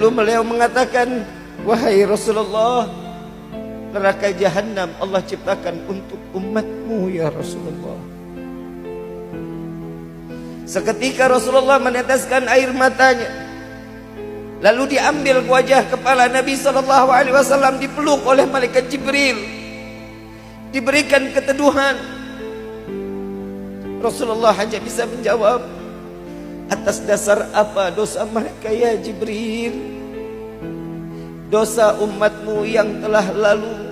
Lalu beliau mengatakan, wahai Rasulullah, neraka Jahannam Allah ciptakan untuk umatmu ya Rasulullah. Seketika Rasulullah meneteskan air matanya, lalu diambil wajah kepala Nabi SAW, dipeluk oleh malaikat Jibril, diberikan keteduhan. Rasulullah hanya bisa menjawab, atas dasar apa dosa mereka ya Jibril? Dosa umatmu yang telah lalu,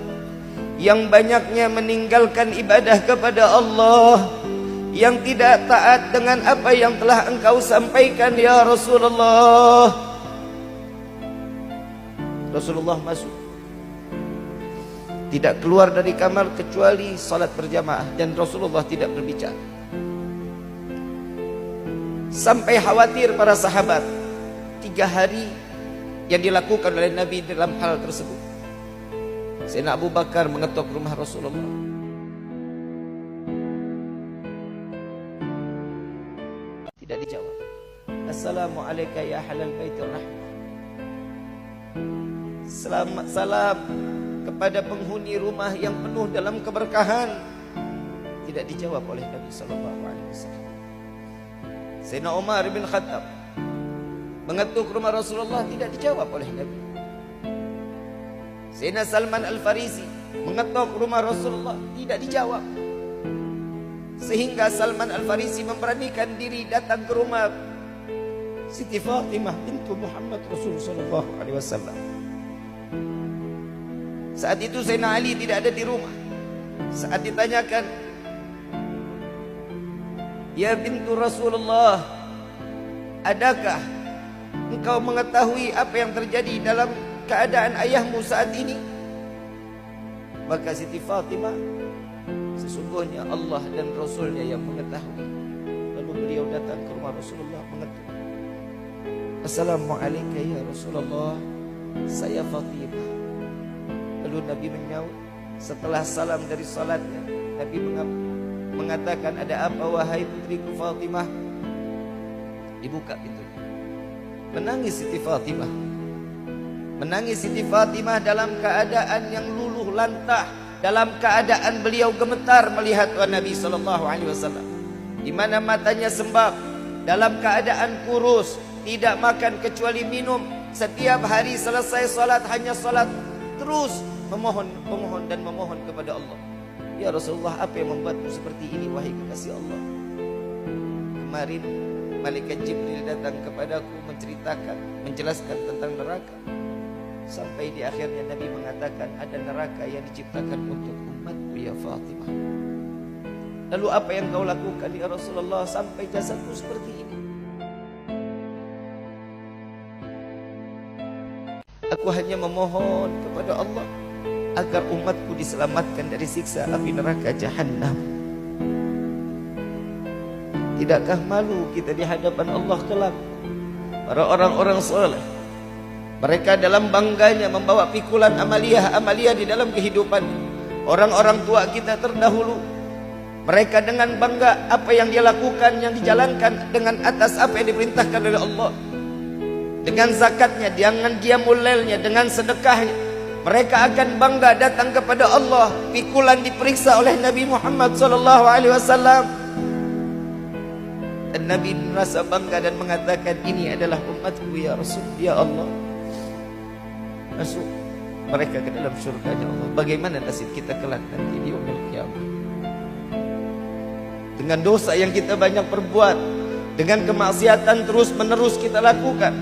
yang banyaknya meninggalkan ibadah kepada Allah, yang tidak taat dengan apa yang telah engkau sampaikan ya Rasulullah. Rasulullah masuk, tidak keluar dari kamar kecuali salat berjamaah, dan Rasulullah tidak berbicara. Sampai khawatir para sahabat 3 hari yang dilakukan oleh Nabi dalam hal tersebut. Sayyidina Abu Bakar mengetuk rumah Rasulullah. Tidak dijawab. Assalamualaikum ya halal baitur rahmah. Selamat salam kepada penghuni rumah yang penuh dalam keberkahan. Tidak dijawab oleh Nabi sallallahu alaihi wasallam. Sayyidina Umar bin Khattab mengetuk rumah Rasulullah, tidak dijawab oleh Nabi. Sayyidina Salman Al-Farisi mengetuk rumah Rasulullah, tidak dijawab. Sehingga Salman Al-Farisi memberanikan diri datang ke rumah Siti Fatimah bintu Muhammad Rasulullah sallallahu alaihi wasallam. Saat itu Sayyidina Ali tidak ada di rumah. Saat ditanyakan, ya bintu Rasulullah, adakah engkau mengetahui apa yang terjadi dalam keadaan ayahmu saat ini? Maka Siti Fatimah, sesungguhnya Allah dan Rasulnya yang mengetahui. Lalu beliau datang ke rumah Rasulullah mengetuk, Assalamualaikum ya Rasulullah, saya Fatimah. Lalu Nabi menyaut, setelah salam dari salatnya, Nabi mengatakan, ada apa wahai putriku Fatimah? Dibuka pintunya. Menangis Siti Fatimah. Menangis Siti Fatimah dalam keadaan yang luluh lantah, dalam keadaan beliau gemetar melihat Nabi sallallahu alaihi wasallam, di mana matanya sembab, dalam keadaan kurus, tidak makan kecuali minum. Setiap hari selesai salat hanya salat, terus memohon dan memohon kepada Allah. Ya Rasulullah, apa yang membuatmu seperti ini wahai kekasih Allah? Kemarin malaikat Jibril datang kepadaku menjelaskan tentang neraka. Sampai di akhirnya Nabi mengatakan ada neraka yang diciptakan untuk umatku ya Fatimah. Lalu apa yang kau lakukan ya Rasulullah sampai jasadmu seperti ini? Aku hanya memohon kepada Allah agar umatku diselamatkan dari siksa api neraka Jahannam. Tidakkah malu kita di hadapan Allah kelak? Para orang-orang soleh, mereka dalam bangganya membawa pikulan amalia di dalam kehidupan. Orang-orang tua kita terdahulu, mereka dengan bangga apa yang dia lakukan, yang dijalankan dengan atas apa yang diperintahkan oleh Allah. Dengan zakatnya, dengan qiyamul lailnya, dengan sedekahnya, mereka akan bangga datang kepada Allah. Pikulan diperiksa oleh Nabi Muhammad SAW, dan Nabi merasa bangga dan mengatakan, ini adalah umatku ya Rasul, ya Allah. Masuk mereka ke dalam surganya Allah. Bagaimana nasib kita kelak nanti di yaumil qiyamah? Dengan dosa yang kita banyak perbuat, dengan kemaksiatan terus menerus kita lakukan,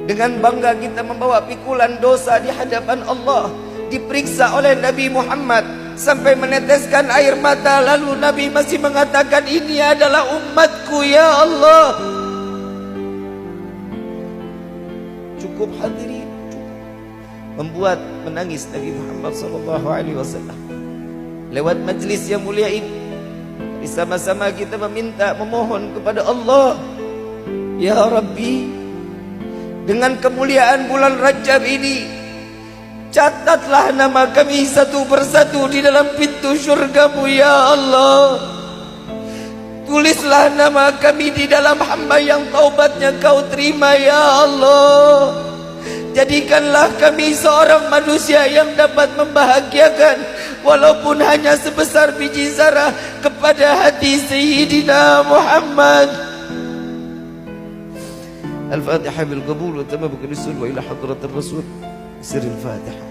dengan bangga kita membawa pikulan dosa di hadapan Allah, diperiksa oleh Nabi Muhammad sampai meneteskan air mata, lalu Nabi masih mengatakan, ini adalah umatku ya Allah. Cukup hadirin, cukup membuat menangis Nabi Muhammad SAW. Lewat majlis yang mulia ini, bersama-sama kita meminta, memohon kepada Allah, ya Rabbi, dengan kemuliaan bulan Rajab ini, catatlah nama kami satu persatu di dalam pintu syurga-Mu ya Allah. Tulislah nama kami di dalam hamba yang taubatnya Kau terima ya Allah. Jadikanlah kami seorang manusia yang dapat membahagiakan walaupun hanya sebesar biji zarah kepada hati Sayyidina Muhammad. Al-Fatihah bil qabul wa tamam bil usul wa ila hadratir rasul. Sirrul Fatihah.